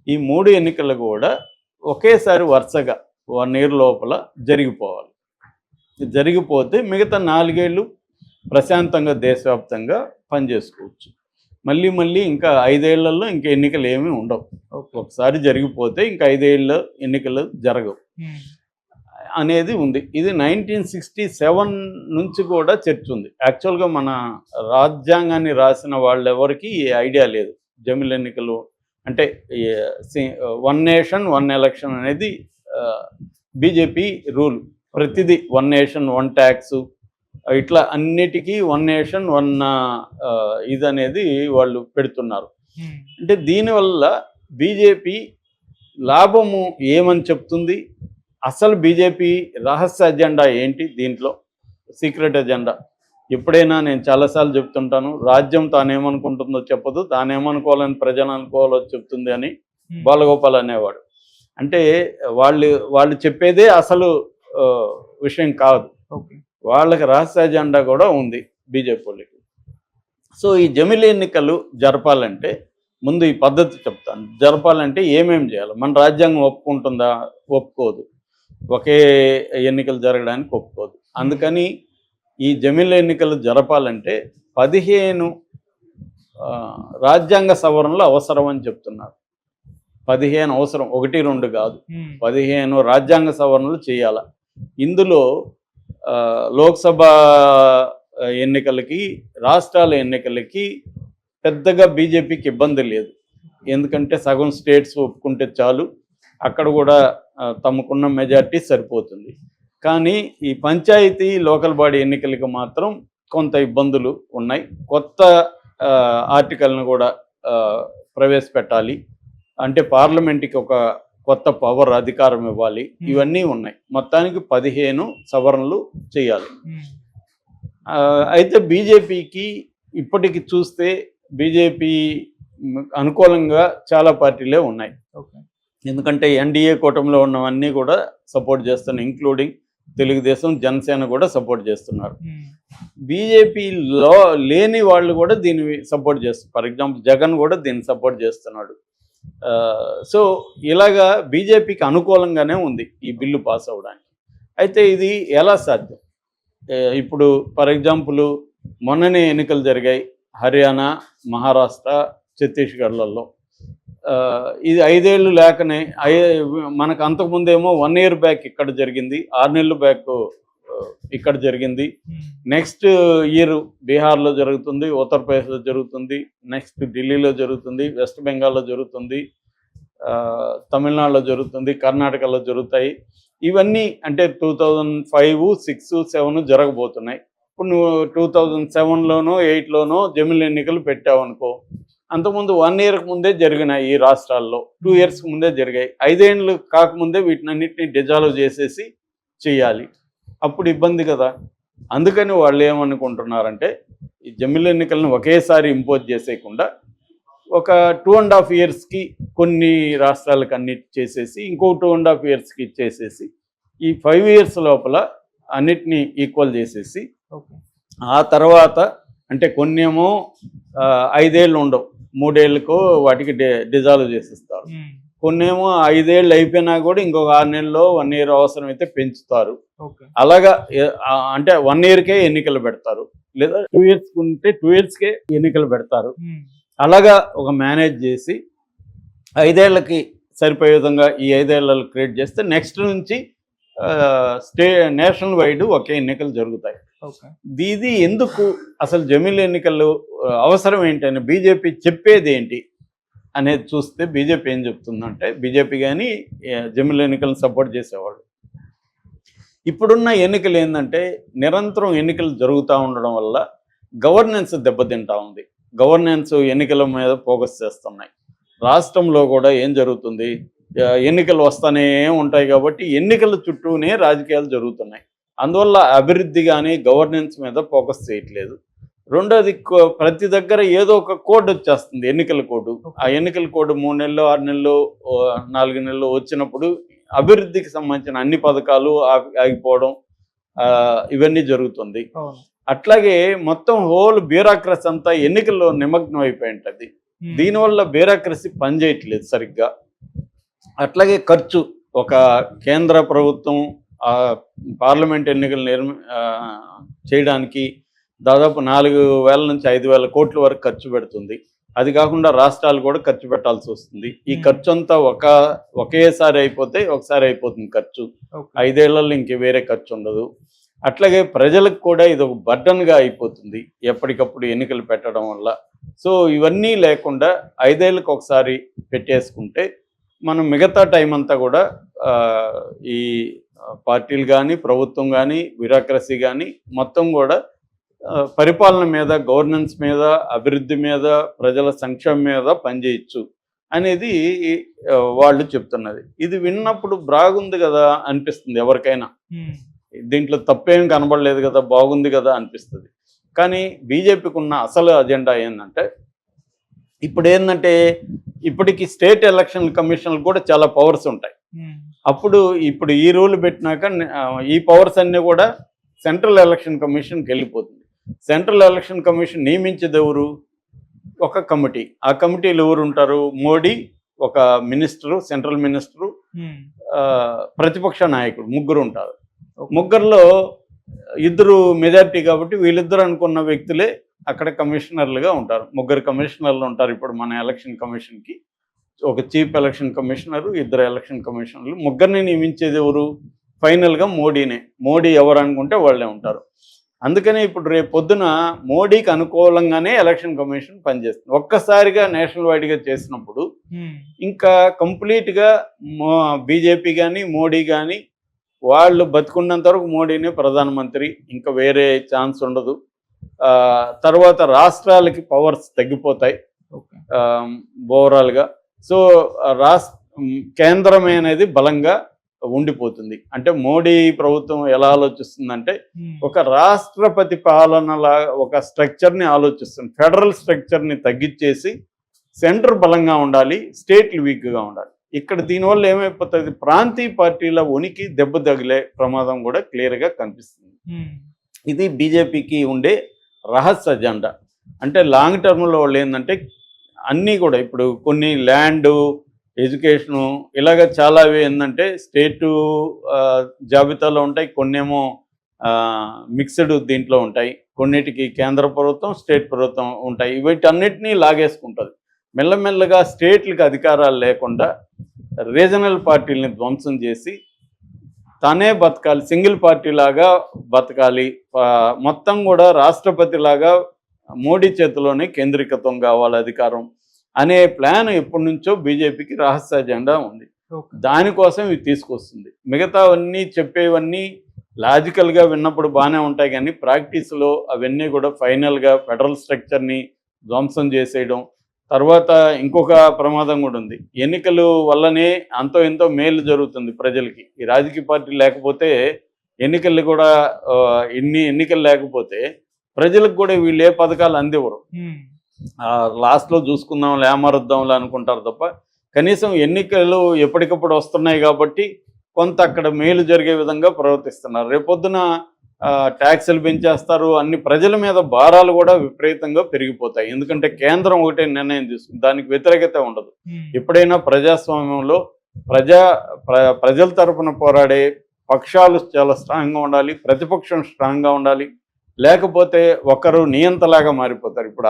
ఈ 3 ఎన్నికలు కూడా ఒకేసారి వరుసగా 1 ఇయర్ లోపల జరిగిపోవాలి. జరిగిపోతే మిగతా 4 ఏళ్ళు ప్రశాంతంగా దేశవ్యాప్తంగా పనిచేసుకోవచ్చు. మళ్ళీ ఇంకా 5 ఏళ్లలో ఇంక ఎన్నికలు ఏమీ ఉండవు. ఒకసారి జరిగిపోతే ఇంకా 5 ఏళ్ళ ఎన్నికలు జరగవు అనేది ఉంది. ఇది 1967 నుంచి కూడా చర్చ ఉంది. యాక్చువల్గా మన రాజ్యాంగాన్ని రాసిన వాళ్ళెవరికి ఈ ఐడియా లేదు. జమిలి ఎన్నికలు అంటే 1 నేషన్ 1 ఎలక్షన్ అనేది బీజేపీ రూల్. ప్రతిదీ 1 నేషన్ 1 ట్యాక్స్ ఇట్లా అన్నిటికీ 1 నేషన్ 1 ఇది అనేది వాళ్ళు పెడుతున్నారు. అంటే దీనివల్ల బీజేపీ లాభము ఏమని చెప్తుంది, అసలు బీజేపీ రహస్య ఎజెండా ఏంటి, దీంట్లో సీక్రెట్ ఎజెండా. ఎప్పుడైనా నేను చాలాసార్లు చెప్తుంటాను, రాజ్యం తానేమనుకుంటుందో చెప్పదు, తానేమనుకోవాలని ప్రజలు అనుకోవాలో చెప్తుంది అని బాలగోపాల్ అనేవాడు. అంటే వాళ్ళు చెప్పేదే అసలు విషయం కాదు. వాళ్ళకి రహస్య ఎజెండా కూడా ఉంది బీజేపీ వాళ్ళకి. సో ఈ జమిలి ఎన్నికలు జరపాలంటే ముందు ఈ పద్ధతి చెప్తాను. జరపాలంటే ఏమేమి చేయాలి? మన రాజ్యాంగం ఒప్పుకుంటుందా? ఒప్పుకోదు. ఒకే ఎన్నికలు జరగడానికి ఒప్పుకోదు. అందుకని ఈ జమిలి ఎన్నికలు జరపాలంటే 15 రాజ్యాంగ సవరణలు అవసరం అని చెప్తున్నారు. 15 అవసరం, 1, 2 కాదు, 15 రాజ్యాంగ సవరణలు చేయాల. ఇందులో లోక్సభ ఎన్నికలకి, రాష్ట్రాల ఎన్నికలకి పెద్దగా బీజేపీకి ఇబ్బంది లేదు. ఎందుకంటే సగం స్టేట్స్ ఒప్పుకుంటే చాలు, అక్కడ కూడా తమకున్న మెజార్టీ సరిపోతుంది. కానీ ఈ పంచాయతీ లోకల్ బాడీ ఎన్నికలకి మాత్రం కొంత ఇబ్బందులు ఉన్నాయి. కొత్త ఆర్టికల్ను కూడా ప్రవేశపెట్టాలి. అంటే పార్లమెంట్కి ఒక కొత్త పవర్, అధికారం ఇవ్వాలి. ఇవన్నీ ఉన్నాయి. మొత్తానికి 15 సవరణలు చేయాలి. అయితే బీజేపీకి ఇప్పటికి చూస్తే బీజేపీ అనుకూలంగా చాలా పార్టీలే ఉన్నాయి. ఎందుకంటే ఎన్డీఏ కూటమిలో ఉన్నవన్నీ కూడా సపోర్ట్ చేస్తున్నాయి, ఇంక్లూడింగ్ తెలుగుదేశం, జనసేన కూడా సపోర్ట్ చేస్తున్నారు. బీజేపీలో లేని వాళ్ళు కూడా దీన్ని సపోర్ట్ చేస్తున్నారు. ఫర్ ఎగ్జాంపుల్ జగన్ కూడా దీన్ని సపోర్ట్ చేస్తున్నాడు. సో ఇలాగా బీజేపీకి అనుకూలంగానే ఉంది ఈ బిల్లు పాస్ అవ్వడానికి. అయితే ఇది ఎలా సాధ్యం? ఇప్పుడు ఫర్ ఎగ్జాంపుల్ మొన్ననే ఎన్నికలు జరిగాయి హర్యానా, మహారాష్ట్ర, ఛత్తీస్గఢ్లలో. ఇది 5 ఏళ్ళు లేకనే మనకు అంతకుముందేమో 1 ఇయర్ బ్యాక్ ఇక్కడ జరిగింది, 6 నెలలు బ్యాక్ ఇక్కడ జరిగింది. నెక్స్ట్ ఇయర్ బీహార్లో జరుగుతుంది, ఉత్తరప్రదేశ్లో జరుగుతుంది, నెక్స్ట్ ఢిల్లీలో జరుగుతుంది, వెస్ట్ బెంగాల్లో జరుగుతుంది, తమిళనాడులో జరుగుతుంది, కర్ణాటకలో జరుగుతాయి. ఇవన్నీ అంటే 2005, 6, 7 జరగబోతున్నాయి. ఇప్పుడు నువ్వు 2007లోనో 8లోనో జమిలి ఎన్నికలు పెట్టావనుకో, అంతకుముందు 1 ఇయర్కి ముందే జరిగినాయి ఈ రాష్ట్రాల్లో, 2 ఇయర్స్కి ముందే జరిగాయి. 5 ఏళ్ళు కాకముందే వీటినన్నింటినీ డిజాల్వ్ చేసేసి చేయాలి. అప్పుడు ఇబ్బంది కదా. అందుకని వాళ్ళు ఏమనుకుంటున్నారంటే ఈ జమిలి ఎన్నికలను ఒకేసారి ఇంపోజ్ చేసేయకుండా ఒక 2.5 ఇయర్స్కి కొన్ని రాష్ట్రాలకు అన్నిటి చేసేసి, ఇంకో 2.5 ఇయర్స్కి ఇచ్చేసేసి, ఈ 5 ఇయర్స్ లోపల అన్నిటినీ ఈక్వల్ చేసేసి, ఆ తర్వాత అంటే కొన్నేమో 5 ఏళ్ళు ఉండవు, 3 ఏళ్ళకో వాటికి డిజాల్వ్ చేసేస్తారు. కొన్నేమో 5 ఏళ్ళు అయిపోయినా కూడా ఇంకొక 6 నెలల్లో 1 ఇయర్ అవసరమైతే పెంచుతారు. అలాగా అంటే 1 ఇయర్కే ఎన్నికలు పెడతారు, లేదా 2 ఇయర్స్ ఉంటే 2 ఇయర్స్కే ఎన్నికలు పెడతారు. అలాగా ఒక మేనేజ్ చేసి 5 ఏళ్ళకి సరిపోయే విధంగా ఈ 5 ఏళ్ళలో క్రియేట్ చేస్తే నెక్స్ట్ నుంచి నేషనల్ వైడ్ ఒకే ఎన్నికలు జరుగుతాయి. ఇది ఎందుకు అసలు జమిలి ఎన్నికలు అవసరం ఏంటని బీజేపీ చెప్పేది ఏంటి అనేది చూస్తే బీజేపీ ఏం చెప్తుందంటే, బీజేపీ కానీ జమిలి ఎన్నికలను సపోర్ట్ చేసేవాళ్ళు, ఇప్పుడున్న ఎన్నికలు ఏంటంటే నిరంతరం ఎన్నికలు జరుగుతూ ఉండడం వల్ల గవర్నెన్స్ దెబ్బతింటా ఉంది. గవర్నెన్స్ ఎన్నికల మీద ఫోకస్ చేస్తున్నాయి. రాష్ట్రంలో కూడా ఏం జరుగుతుంది, ఎన్నికలు వస్తూనే ఉంటాయి కాబట్టి ఎన్నికల చుట్టూనే రాజకీయాలు జరుగుతున్నాయి. అందువల్ల అభివృద్ధి కానీ గవర్నెన్స్ మీద ఫోకస్ చేయట్లేదు. రెండోది, ప్రతి దగ్గర ఏదో ఒక కోడ్ వచ్చేస్తుంది, ఎన్నికల కోడ్. ఆ ఎన్నికల కోడ్ 3 నెలలు 6 నెలలు 4 నెలలు వచ్చినప్పుడు అభివృద్ధికి సంబంధించిన అన్ని పథకాలు ఆగిపోవడం ఇవన్నీ జరుగుతుంది. అట్లాగే మొత్తం హోల్ బ్యూరోక్రసీ అంతా ఎన్నికల్లో నిమగ్నం అయిపోయి ఉంటుంది. దీనివల్ల బ్యూరోక్రసీ పనిచేయట్లేదు సరిగ్గా. అట్లాగే ఖర్చు, ఒక కేంద్ర ప్రభుత్వం పార్లమెంట్ ఎన్నికలు చేయడానికి దాదాపు 4,000 నుంచి 5,000 కోట్ల వరకు ఖర్చు పెడుతుంది. అది కాకుండా రాష్ట్రాలు కూడా ఖర్చు పెట్టాల్సి వస్తుంది. ఈ ఖర్చు అంతా ఒకేసారి అయిపోతే ఒకసారి అయిపోతుంది ఖర్చు. 5 ఏళ్లలో ఇంక వేరే ఖర్చు ఉండదు. అట్లాగే ప్రజలకు కూడా ఇది ఒక బర్డన్గా అయిపోతుంది ఎప్పటికప్పుడు ఎన్నికలు పెట్టడం వల్ల. సో ఇవన్నీ లేకుండా 5 ఏళ్ళకి ఒకసారి పెట్టేసుకుంటే మనం మిగతా టైం అంతా కూడా ఈ పార్టీలు కానీ, ప్రభుత్వం కానీ, బ్యూరోక్రసీ కానీ మొత్తం కూడా పరిపాలన మీద, గవర్నెన్స్ మీద, అభివృద్ధి మీద, ప్రజల సంక్షేమం మీద పనిచేయచ్చు అనేది వాళ్ళు చెప్తున్నది. ఇది విన్నప్పుడు బాగుంది కదా అనిపిస్తుంది ఎవరికైనా. దీంట్లో తప్పేం కనబడలేదు కదా, బాగుంది కదా అనిపిస్తుంది. కానీ బీజేపీకి ఉన్న అసలు అజెండా ఏంటంటే, ఇప్పటికి స్టేట్ ఎలక్షన్ కమిషన్లు కూడా చాలా పవర్స్ ఉంటాయి. ఇప్పుడు ఈ రూల్ పెట్టినాక ఈ పవర్స్ అన్నీ కూడా సెంట్రల్ ఎలక్షన్ కమిషన్కి వెళ్ళిపోతుంది. సెంట్రల్ ఎలక్షన్ కమిషన్ నియమించేది ఎవరు? ఒక కమిటీ. ఆ కమిటీలు ఎవరు ఉంటారు? మోడీ, ఒక మినిస్టరు, సెంట్రల్ మినిస్టరు, ప్రతిపక్ష నాయకుడు, ముగ్గురు ఉంటారు. ముగ్గురులో ఇద్దరు మెజారిటీ కాబట్టి వీళ్ళిద్దరు అనుకున్న వ్యక్తులే అక్కడ కమిషనర్లుగా ఉంటారు. ముగ్గురు కమిషనర్లు ఉంటారు ఇప్పుడు మన ఎలక్షన్ కమిషన్కి. ఒక చీఫ్ ఎలక్షన్ కమిషనరు, ఇద్దరు ఎలక్షన్ కమిషనర్లు. ముగ్గురిని నియమించేది ఎవరు? ఫైనల్గా మోడీనే. మోడీ ఎవరు అనుకుంటే వాళ్ళే ఉంటారు. అందుకనే ఇప్పుడు రేపు పొద్దున మోడీకి అనుకూలంగానే ఎలక్షన్ కమిషన్ పనిచేస్తుంది. ఒక్కసారిగా నేషనల్ వైడ్గా చేసినప్పుడు ఇంకా కంప్లీట్గా బీజేపీ కానీ, మోడీ కానీ వాళ్ళు బతుకున్నంత వరకు మోడీనే ప్రధానమంత్రి, ఇంకా వేరే ఛాన్స్ ఉండదు. తర్వాత రాష్ట్రాలకి పవర్స్ తగ్గిపోతాయి ఓవరాల్గా. సో కేంద్రమే అనేది బలంగా ఉండిపోతుంది. అంటే మోడీ ప్రభుత్వం ఎలా ఆలోచిస్తుందంటే, ఒక రాష్ట్రపతి పాలనలా ఒక స్ట్రక్చర్ని ఆలోచిస్తుంది. ఫెడరల్ స్ట్రక్చర్ని తగ్గించేసి సెంటర్ బలంగా ఉండాలి, స్టేట్లు వీక్గా ఉండాలి. ఇక్కడ దీనివల్ల ఏమైపోతుంది? ప్రాంతీయ పార్టీల ఉనికి దెబ్బ తగిలే ప్రమాదం కూడా క్లియర్గా కనిపిస్తుంది. ఇది బీజేపీకి ఉండే రహస్య అజెండా. అంటే లాంగ్ టర్మ్లో వాళ్ళు ఏంటంటే అన్నీ కూడా ఇప్పుడు కొన్ని ల్యాండు, ఎడ్యుకేషను ఇలాగ చాలా ఏంటంటే స్టేటు జాబితాలో ఉంటాయి, కొన్నేమో మిక్స్డ్ దీంట్లో ఉంటాయి, కొన్నిటికి కేంద్ర ప్రభుత్వం, స్టేట్ ప్రభుత్వం ఉంటాయి. వీటన్నిటినీ లాగేసుకుంటుంది. మెల్లమెల్లగా స్టేట్లకు అధికారాలు లేకుండా రీజనల్ పార్టీలని ధ్వంసం చేసి తనే బతకాలి, సింగిల్ పార్టీ లాగా బతకాలి, మొత్తం కూడా రాష్ట్రపతి లాగా మోడీ చేతిలోనే కేంద్రీకృతం కావాలి అధికారం అనే ప్లాన్ ఎప్పటి నుంచో బీజేపీకి రహస్య అజెండా ఉంది. దానికోసం ఇది తీసుకొస్తుంది. మిగతావన్నీ చెప్పేవన్నీ లాజికల్గా విన్నప్పుడు బాగానే ఉంటాయి, కానీ ప్రాక్టీస్లో అవన్నీ కూడా ఫైనల్గా ఫెడరల్ స్ట్రక్చర్ని ధ్వంసం చేసేయడం. తర్వాత ఇంకొక ప్రమాదం కూడా ఉంది. ఎన్నికలు వల్లనే అంతో ఎంతో మేలు జరుగుతుంది ప్రజలకి. ఈ రాజకీయ పార్టీ లేకపోతే ఎన్నికలు కూడా ఎన్నికలు లేకపోతే ప్రజలకు కూడా వీళ్ళు ఏ పథకాలు అందివ్వరు. లాస్ట్లో చూసుకుందాం, లేమరుద్దాంలే అనుకుంటారు తప్ప కనీసం ఎన్నికలు ఎప్పటికప్పుడు వస్తున్నాయి కాబట్టి కొంత అక్కడ మేలు జరిగే విధంగా ప్రవర్తిస్తున్నారు. రేపొద్దున ట్యాక్సులు పెంచేస్తారు, అన్ని ప్రజల మీద భారాలు కూడా విపరీతంగా పెరిగిపోతాయి. ఎందుకంటే కేంద్రం ఒకటే నిర్ణయం తీసుకుంది, దానికి వ్యతిరేకత ఉండదు. ఎప్పుడైనా ప్రజాస్వామ్యంలో ప్రజల తరఫున పోరాడే పక్షాలు చాలా స్ట్రాంగ్గా ఉండాలి, ప్రతిపక్షం స్ట్రాంగ్గా ఉండాలి. లేకపోతే ఒకరు నియంతలాగా మారిపోతారు. ఇప్పుడు